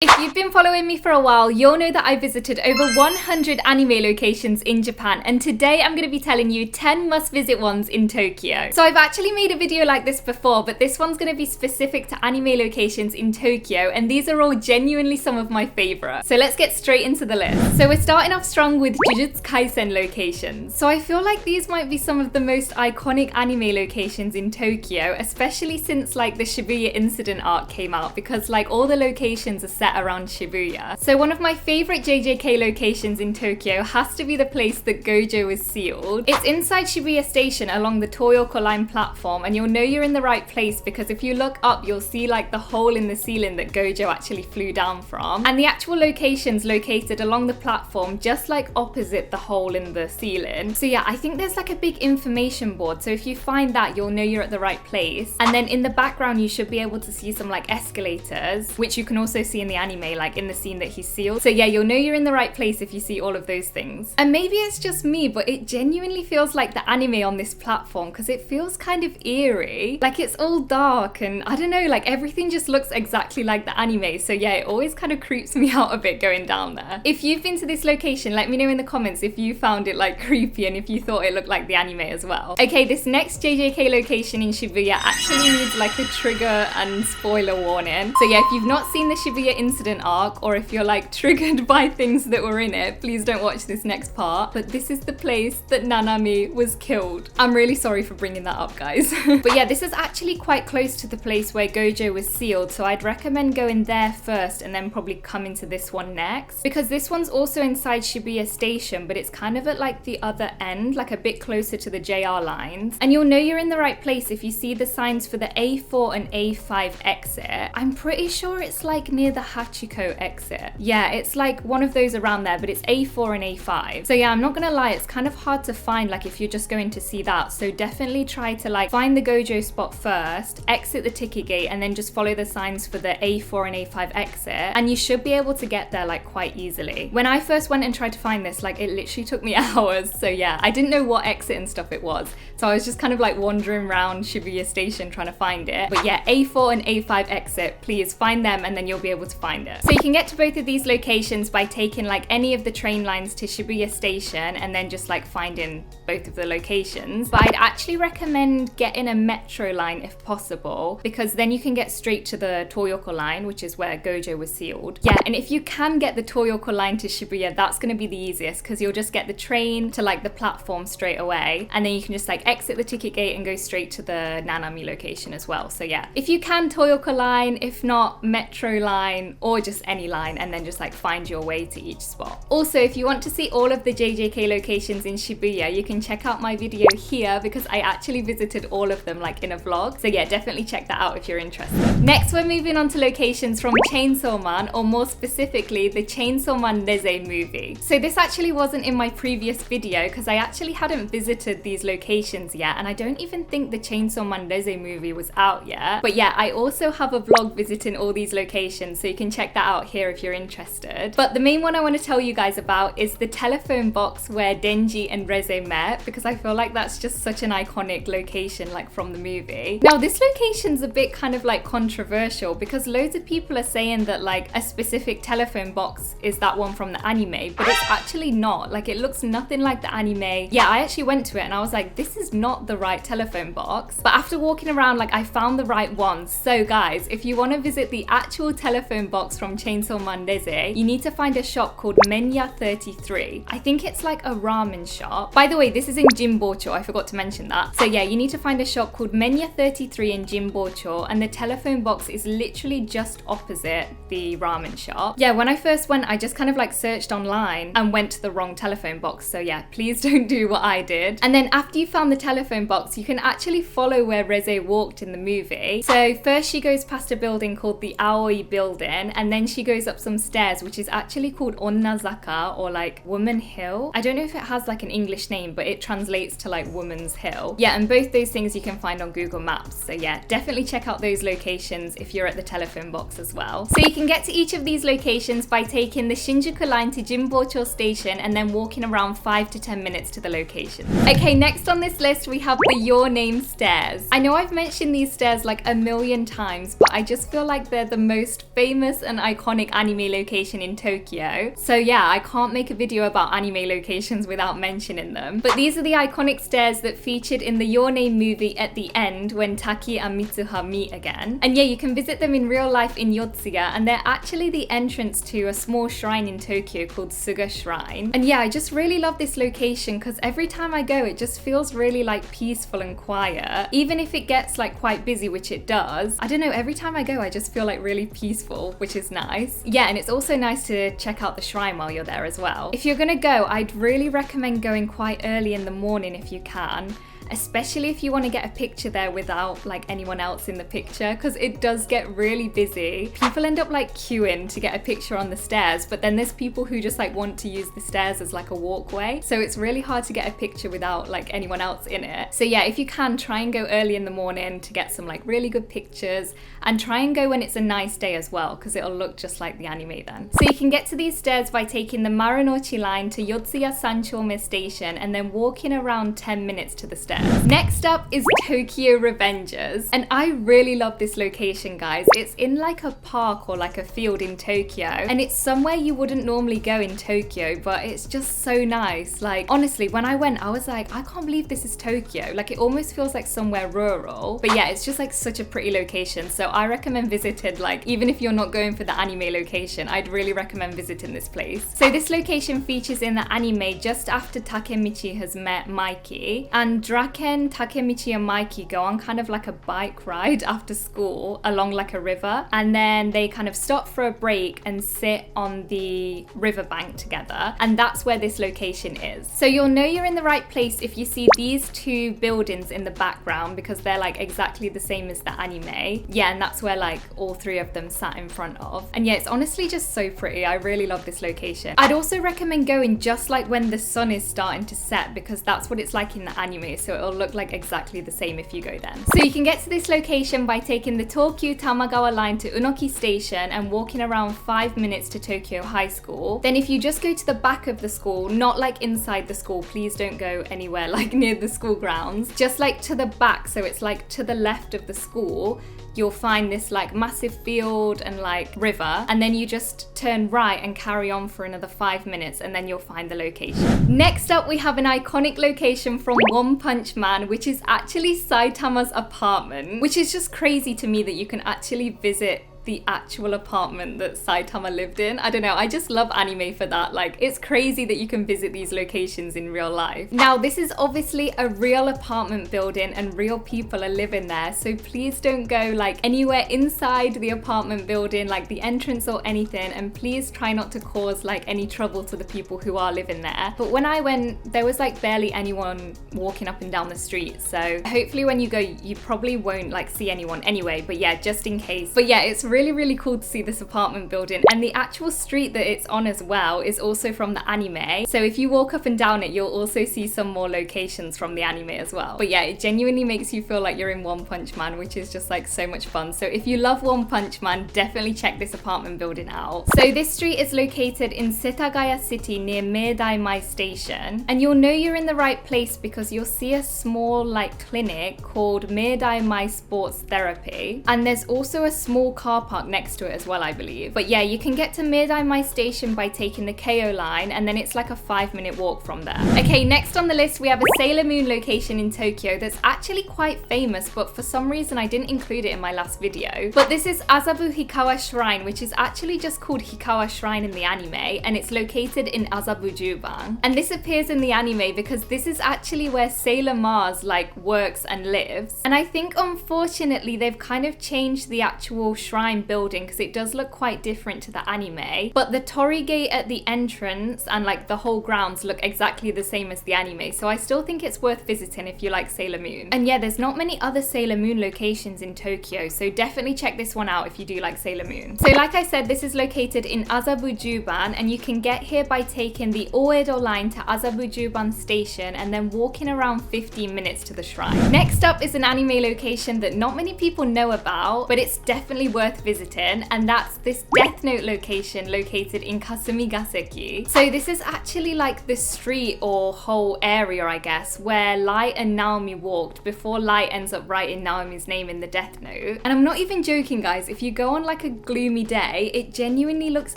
If you've been following me for a while, you'll know that I visited over 100 anime locations in Japan, and today I'm going to be telling you 10 must-visit ones in Tokyo. So I've actually made a video like this before, but this one's going to be specific to anime locations in Tokyo, and these are all genuinely some of my favourites. So let's get straight into the list. So we're starting off strong with Jujutsu Kaisen locations. So I feel like these might be some of the most iconic anime locations in Tokyo, especially since like the Shibuya incident arc came out, because like all the locations are set around Shibuya. So one of my favorite JJK locations in Tokyo has to be the place that Gojo was sealed. It's inside Shibuya Station along the Toyoko line platform, and you'll know you're in the right place because if you look up, you'll see like the hole in the ceiling that Gojo actually flew down from. And the actual location's located along the platform, just like opposite the hole in the ceiling. So yeah, I think there's like a big information board. So if you find that, you'll know you're at the right place. And then in the background, you should be able to see some like escalators, which you can also see in the anime, like in the scene that he's sealed. So yeah, you'll know you're in the right place if you see all of those things. And maybe it's just me, but it genuinely feels like the anime on this platform because it feels kind of eerie. Like it's all dark and I don't know, like everything just looks exactly like the anime. So yeah, it always kind of creeps me out a bit going down there. If you've been to this location, let me know in the comments if you found it like creepy and if you thought it looked like the anime as well. Okay, this next JJK location in Shibuya actually needs like a trigger and spoiler warning. So yeah, if you've not seen the Shibuya incident arc, or if you're like triggered by things that were in it, please don't watch this next part. But this is the place that Nanami was killed. I'm really sorry for bringing that up, guys. But yeah, this is actually quite close to the place where Gojo was sealed, so I'd recommend going there first and then probably coming to this one next, because this one's also inside Shibuya Station, but it's kind of at like the other end, like a bit closer to the JR lines. And you'll know you're in the right place if you see the signs for the A4 and A5 exit. I'm pretty sure it's like near the Hachiko exit. Yeah, it's like one of those around there, but it's A4 and A5. So yeah, I'm not gonna lie, it's kind of hard to find like if you're just going to see that. So definitely try to like find the Gojo spot first, exit the ticket gate, and then just follow the signs for the A4 and A5 exit. And you should be able to get there like quite easily. When I first went and tried to find this, like it literally took me hours. So yeah, I didn't know what exit and stuff it was. So I was just kind of like wandering around Shibuya Station trying to find it. But yeah, A4 and A5 exit, please find them and then you'll be able to find it. So you can get to both of these locations by taking like any of the train lines to Shibuya Station and then just like finding both of the locations. But I'd actually recommend getting a metro line if possible, because then you can get straight to the Toyoko line, which is where Gojo was sealed. Yeah, and if you can get the Toyoko line to Shibuya, that's going to be the easiest because you'll just get the train to like the platform straight away, and then you can just like exit the ticket gate and go straight to the Nanami location as well. So yeah, if you can, Toyoko line, if not metro line or just any line, and then just like find your way to each spot. Also, if you want to see all of the JJK locations in Shibuya, you can check out my video here because I actually visited all of them like in a vlog. So yeah, definitely check that out if you're interested. Next, we're moving on to locations from Chainsaw Man, or more specifically, the Chainsaw Man Neze movie. So this actually wasn't in my previous video because I actually hadn't visited these locations yet, and I don't even think the Chainsaw Man Neze movie was out yet. But yeah, I also have a vlog visiting all these locations, so you can check that out here if you're interested. But the main one I want to tell you guys about is the telephone box where Denji and Reze met, because I feel like that's just such an iconic location like from the movie. Now this location's a bit kind of like controversial because loads of people are saying that like a specific telephone box is that one from the anime, but it's actually not. Like it looks nothing like the anime. Yeah, I actually went to it and I was like, this is not the right telephone box. But after walking around, like I found the right one. So guys, if you want to visit the actual telephone box from Chainsaw Man Neze, you need to find a shop called Menya 33. I think it's like a ramen shop. By the way, this is in Jinbocho, I forgot to mention that. So yeah, you need to find a shop called Menya 33 in Jinbocho, and the telephone box is literally just opposite the ramen shop. Yeah, when I first went, I just kind of like searched online and went to the wrong telephone box. So yeah, please don't do what I did. And then after you found the telephone box, you can actually follow where Reze walked in the movie. So first she goes past a building called the Aoi building, and then she goes up some stairs, which is actually called Onnazaka, or like Woman Hill. I don't know if it has like an English name, but it translates to like Woman's Hill. Yeah, and both those things you can find on Google Maps. So yeah, definitely check out those locations if you're at the telephone box as well. So you can get to each of these locations by taking the Shinjuku line to Jinbocho station and then walking around 5 to 10 minutes to the location. Okay, next on this list we have the Your Name stairs. I know I've mentioned these stairs like a million times, but I just feel like they're the most famous famous and iconic anime location in Tokyo. So yeah, I can't make a video about anime locations without mentioning them. But these are the iconic stairs that featured in the Your Name movie at the end when Taki and Mitsuha meet again. And yeah, you can visit them in real life in Yotsuga, and they're actually the entrance to a small shrine in Tokyo called Suga Shrine. And yeah, I just really love this location because every time I go, it just feels really like peaceful and quiet. Even if it gets like quite busy, which it does, I don't know, every time I go, I just feel like really peaceful, which is nice. Yeah, and it's also nice to check out the shrine while you're there as well. If you're gonna go, I'd really recommend going quite early in the morning if you can, especially if you want to get a picture there without like anyone else in the picture, because it does get really busy. People end up like queuing to get a picture on the stairs, but then there's people who just like want to use the stairs as like a walkway, so it's really hard to get a picture without like anyone else in it. So yeah, if you can, try and go early in the morning to get some like really good pictures, and try and go when it's a nice day as well, because it'll look just like the anime then. So you can get to these stairs by taking the Marunouchi line to Yotsuya Chome station and then walking around 10 minutes to the stairs. Next up is Tokyo Revengers, and I really love this location, guys. It's in like a park or like a field in Tokyo, and it's somewhere you wouldn't normally go in Tokyo, but it's just so nice. Like honestly, when I went, I was like, I can't believe this is Tokyo. Like it almost feels like somewhere rural, but yeah, it's just like such a pretty location. So I recommend visiting, like even if you're not going for the anime location, I'd really recommend visiting this place. So this location features in the anime just after Takemichi has met Mikey, and Draken, Takemichi and Mikey go on kind of like a bike ride after school along like a river, and then they kind of stop for a break and sit on the riverbank together, and that's where this location is. So you'll know you're in the right place if you see these two buildings in the background, because they're like exactly the same as the anime. Yeah, and that's where like all three of them sat in front of. And yeah, it's honestly just so pretty. I really love this location. I'd also recommend going just like when the sun is starting to set, because that's what it's like in the anime, so it'll look like exactly the same if you go then. So you can get to this location by taking the Tokyu Tamagawa line to Unoki station and walking around 5 minutes to Tokyo High School. Then if you just go to the back of the school, not like inside the school, please don't go anywhere like near the school grounds, just like to the back, so it's like to the left of the school, you'll find this like massive field and like river, and then you just turn right and carry on for another 5 minutes, and then you'll find the location. Next up, we have an iconic location from One Punch Man, which is actually Saitama's apartment, which is just crazy to me that you can actually visit the actual apartment that Saitama lived in. I don't know, I just love anime for that. Like, it's crazy that you can visit these locations in real life. Now, this is obviously a real apartment building and real people are living there, so please don't go like anywhere inside the apartment building, like the entrance or anything, and please try not to cause like any trouble to the people who are living there. But when I went, there was like barely anyone walking up and down the street, so hopefully when you go, you probably won't like see anyone anyway, but yeah, just in case. But yeah, it's really cool to see this apartment building, and the actual street that it's on as well is also from the anime, so if you walk up and down it, you'll also see some more locations from the anime as well. But yeah, it genuinely makes you feel like you're in One Punch Man, which is just like so much fun. So if you love One Punch Man, definitely check this apartment building out. So this street is located in Setagaya City near Meidaimae station, and you'll know you're in the right place because you'll see a small like clinic called Meidaimae Sports Therapy, and there's also a small car park next to it as well, I believe. But yeah, you can get to Meidaimae station by taking the KO line, and then it's like a 5-minute walk from there. Okay, next on the list we have a Sailor Moon location in Tokyo that's actually quite famous, but for some reason I didn't include it in my last video. But this is Azabu Hikawa Shrine, which is actually just called Hikawa Shrine in the anime, and it's located in Azabu Juban. And this appears in the anime because this is actually where Sailor Mars like works and lives. And I think unfortunately they've kind of changed the actual shrine building because it does look quite different to the anime, but the torii gate at the entrance and like the whole grounds look exactly the same as the anime, so I still think it's worth visiting if you like Sailor Moon. And yeah, there's not many other Sailor Moon locations in Tokyo, so definitely check this one out if you do like Sailor Moon. So like I said, this is located in Azabu Juban, and you can get here by taking the Oedo line to Azabu Juban station and then walking around 15 minutes to the shrine. Next up is an anime location that not many people know about, but it's definitely worth worth visiting, and that's this Death Note location located in Kasumigaseki. So this is actually like the street or whole area, I guess, where Light and Naomi walked before Light ends up writing Naomi's name in the Death Note. And I'm not even joking, guys, if you go on like a gloomy day, it genuinely looks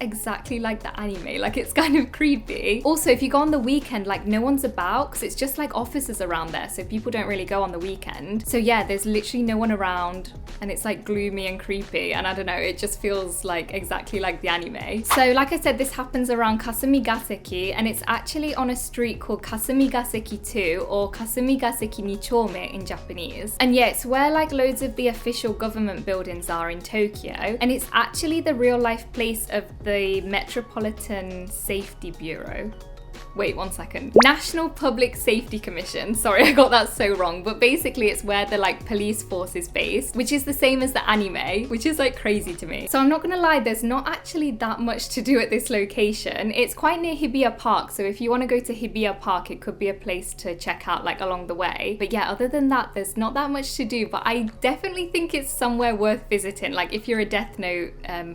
exactly like the anime. Like, it's kind of creepy. Also, if you go on the weekend, like no one's about because it's just like offices around there, so people don't really go on the weekend. So yeah, there's literally no one around and it's like gloomy and creepy, and I don't know, it just feels like exactly like the anime. So like I said, this happens around Kasumigaseki, and it's actually on a street called Kasumigaseki 2 or Kasumigaseki ni Chome in Japanese. And yeah, it's where like loads of the official government buildings are in Tokyo, and it's actually the real life place of the Metropolitan Safety Bureau. Wait, one second. National Public Safety Commission. Sorry, I got that so wrong. But basically it's where the like police force is based, which is the same as the anime, which is like crazy to me. So I'm not gonna lie, there's not actually that much to do at this location. It's quite near Shibuya Park, so if you want to go to Shibuya Park, it could be a place to check out like along the way. But yeah, other than that, there's not that much to do, but I definitely think it's somewhere worth visiting, like if you're a Death Note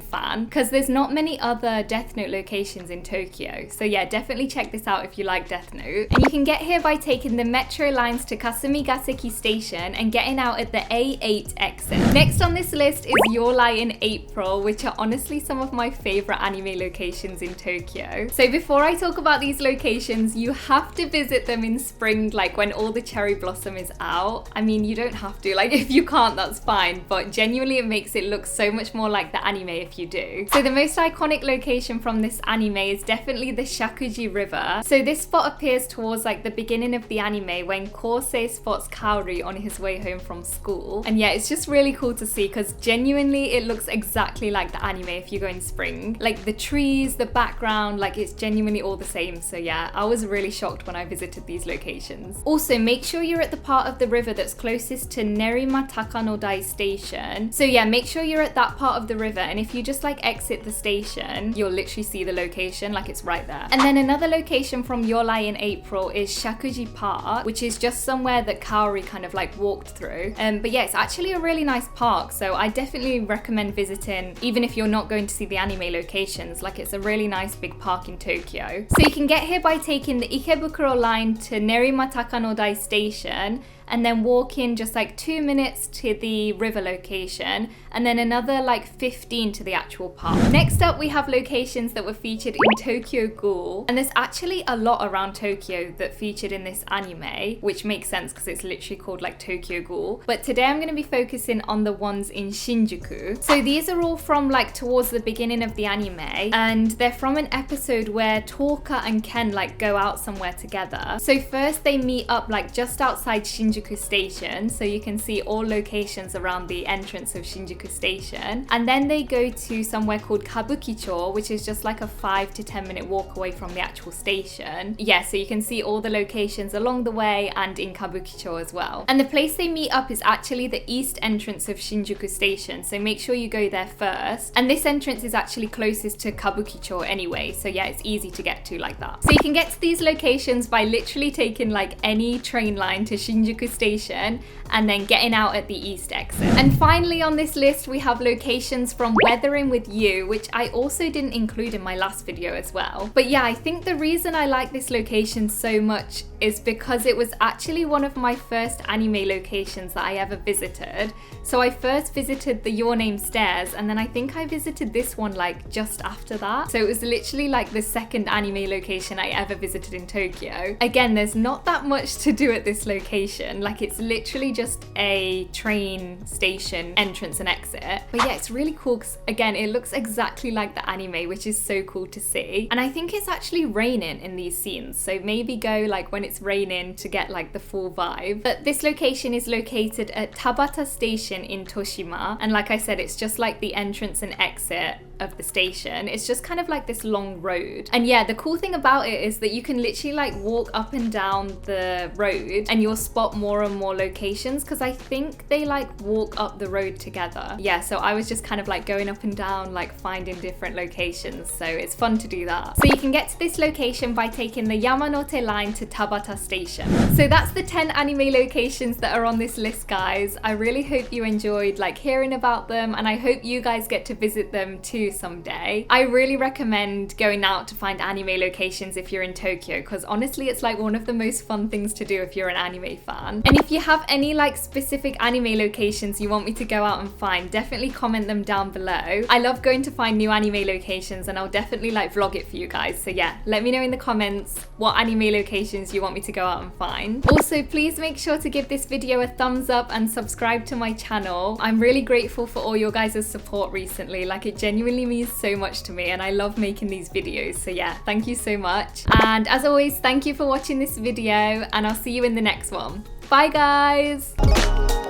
fan, because there's not many other Death Note locations in Tokyo. So yeah, definitely check this out if you like Death Note. And you can get here by taking the metro lines to Kasumigaseki station and getting out at the A8 exit. Next on this list is Your Lie in April, which are honestly some of my favorite anime locations in Tokyo. So before I talk about these locations, you have to visit them in spring, like when all the cherry blossom is out. I mean, you don't have to, like if you can't, that's fine, but genuinely it makes it look so much more like the anime if you do. So the most iconic location from this anime is definitely the Shakuji River. So this spot appears towards like the beginning of the anime when Kosei spots Kaori on his way home from school. And yeah, it's just really cool to see because genuinely it looks exactly like the anime if you go in spring. Like the trees, the background, like it's genuinely all the same. So yeah, I was really shocked when I visited these locations. Also, make sure you're at the part of the river that's closest to Nerima Takanodai station. So yeah, make sure you're at that part of the river, and if you just like exit the station, you'll literally see the location, like it's right there. And then another location from Your Lie in April is Shakuji Park, which is just somewhere that Kaori kind of like walked through. But yeah, it's actually a really nice park, so I definitely recommend visiting even if you're not going to see the anime locations. Like, it's a really nice big park in Tokyo. So you can get here by taking the Ikebukuro line to Nerima Takanodai station, and then walk in just like 2 minutes to the river location, and then another like 15 to the actual park. Next up, we have locations that were featured in Tokyo Ghoul, and there's actually a lot around Tokyo that featured in this anime, which makes sense because it's literally called like Tokyo Ghoul. But today I'm going to be focusing on the ones in Shinjuku. So these are all from like towards the beginning of the anime, and they're from an episode where Toka and Ken like go out somewhere together. So first they meet up like just outside Shinjuku Station, so you can see all locations around the entrance of Shinjuku Station, and then they go to somewhere called Kabukicho, which is just like a 5 to 10 minute walk away from the actual station. Yeah, so you can see all the locations along the way and in Kabukicho as well. And the place they meet up is actually the east entrance of Shinjuku Station, so make sure you go there first. And this entrance is actually closest to Kabukicho anyway, so yeah, it's easy to get to like that. So you can get to these locations by literally taking like any train line to Shinjuku Station and then getting out at the east exit. And finally on this list we have locations from Weathering with You, which I also didn't include in my last video as well. But yeah, I think the reason I like this location so much is because it was actually one of my first anime locations that I ever visited. So I first visited the Your Name stairs, and then I think I visited this one like just after that. So it was literally like the second anime location I ever visited in Tokyo. Again, there's not that much to do at this location. Like, it's literally just a train station entrance and exit. But yeah, it's really cool because again, it looks exactly like the anime, which is so cool to see. And I think it's actually raining in these scenes, so maybe go like when it's raining to get like the full vibe. But this location is located at Tabata Station in Toshima, and like I said, it's just like the entrance and exit of the station. It's just kind of like this long road. And yeah, the cool thing about it is that you can literally like walk up and down the road and you'll spot more and more locations, because I think they like walk up the road together. Yeah, so I was just kind of like going up and down, like finding different locations. So it's fun to do that. So you can get to this location by taking the Yamanote line to Tabata Station. So that's the 10 anime locations that are on this list, guys. I really hope you enjoyed like hearing about them, and I hope you guys get to visit them too someday. I really recommend going out to find anime locations if you're in Tokyo, because honestly it's like one of the most fun things to do if you're an anime fan. And if you have any like specific anime locations you want me to go out and find, definitely comment them down below. I love going to find new anime locations, and I'll definitely like vlog it for you guys. So yeah, let me know in the comments what anime locations you want me to go out and find. Also, please make sure to give this video a thumbs up and subscribe to my channel. I'm really grateful for all your guys' support recently. Like, it genuinely means so much to me, and I love making these videos. So yeah, thank you so much. And as always, thank you for watching this video, and I'll see you in the next one. Bye guys!